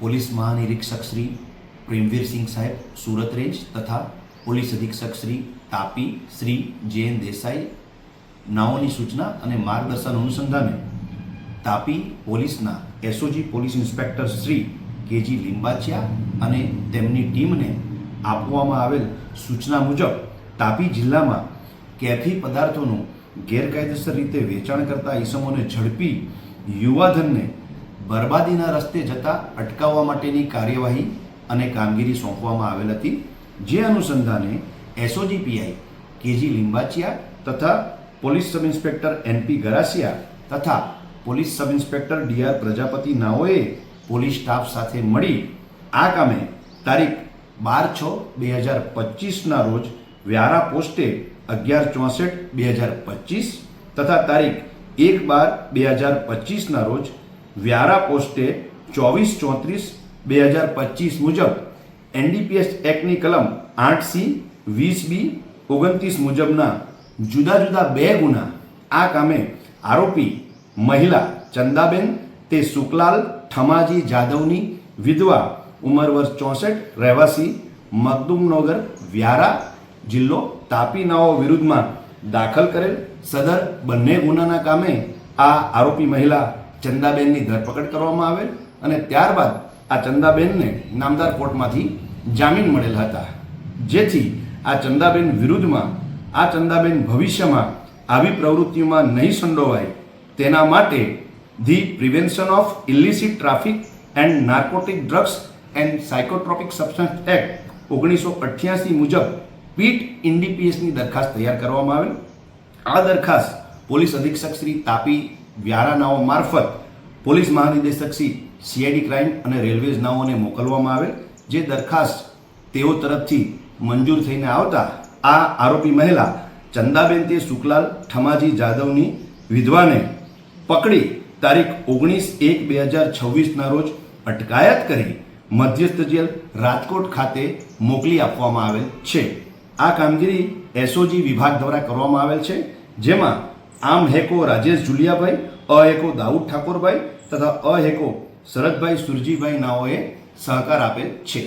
Police મહાનિરીક્ષક Shri Premvirsinh સાહેબ Surat range તથા police અધિક્ષક શ્રી તાપી શ્રી જે.એન. દેસાઈ નાઓની સૂચના અને માર્ગદર્શન અનુસંધાને તાપી પોલીસના SOG police inspector Shri K G. Limbachiya અને તેમની ટીમને આપવામાં આવેલ સૂચના મુજબ તાપી જિલ્લામાં કેફી પદાર્થોનું ગેરકાયદેસર રીતે વેચાણ કરતા ઈસમોને ઝડપી યુવાધનને બરબાદીના રસ્તે જતા અટકાવવા માટેની કાર્યવાહી અને કામગીરી સોંપવામાં આવેલ હતી, જે અનુસંધાને એસઓજી પીઆઈ કે.જી. લિંબાચિયા તથા police sub inspector N P. Garasiya તથા police sub inspector D R. Prajapati નાઓએ પોલીસ સ્ટાફ સાથે મળી આ કામે તારીખ 12/6/2025ના રોજ વ્યારા પોસ્ટે 11/64/2025 તથા તારીખ 1/12/2025ના રોજ વ્યારા પોસ્ટે 24/34/2025 મુજબ એનડીપીએસ એક્ટની કલમ 8C 20B 29 મુજબના જુદા જુદા 2 ગુના આ કામે આરોપી મહિલા ચંદાબેન તે સુકલાલ ઠમાજી જાદવની વિધવા ઉંમર વર્ષ 64 રહેવાસી મખદુમનગર વ્યારા જિલ્લો તાપી નાઓ વિરુદ્ધમાં દાખલ કરેલ સદર બંને ગુનાના કામે આ આરોપી મહિલા ચંદાબેનની ધરપકડ કરવામાં આવેલ અને ત્યારબાદ આ ચંદાબેનને નામદાર કોર્ટમાંથી જામીન મળેલ હતા, જેથી આ ચંદાબેન વિરુદ્ધમાં આ ચંદાબેન ભવિષ્યમાં આવી પ્રવૃત્તિઓમાં નહીં સંડોવાય તેના માટે the prevention of illicit traffic and narcotic drugs and psychotropic substance act 1988 મુજબ પીટ એનડીપીએસની દરખાસ્ત તૈયાર કરવામાં આવેલ. આ દરખાસ્ત પોલીસ અધિક્ષક શ્રી તાપી વ્યારા નાઓ મારફત પોલીસ મહાનિદેશક શ્રી સીઆઈડી ક્રાઇમ અને રેલવેઝ નાઓને મોકલવામાં આવેલ, જે દરખાસ્ત તેઓ તરફથી મંજૂર થઈને આવતા આ આરોપી મહિલા ચંદાબેન તે સુકલાલ ઠમાજી જાદવની વિધવાને પકડી તારીખ 19/1/2026ના રોજ અટકાયત કરી મધ્યસ્થ જેલ રાજકોટ ખાતે મોકલી આપવામાં આવેલ છે. આ કામગીરી એસઓજી વિભાગ દ્વારા કરવામાં આવેલ છે, જેમાં આમ હેકો રાજેશ જુલિયાભાઈ, અ હેકો દાઉદ ઠાકોરભાઈ તથા અ હેકો શરદભાઈ સુરજીભાઈ નાઓએ સહકાર આપેલ છે.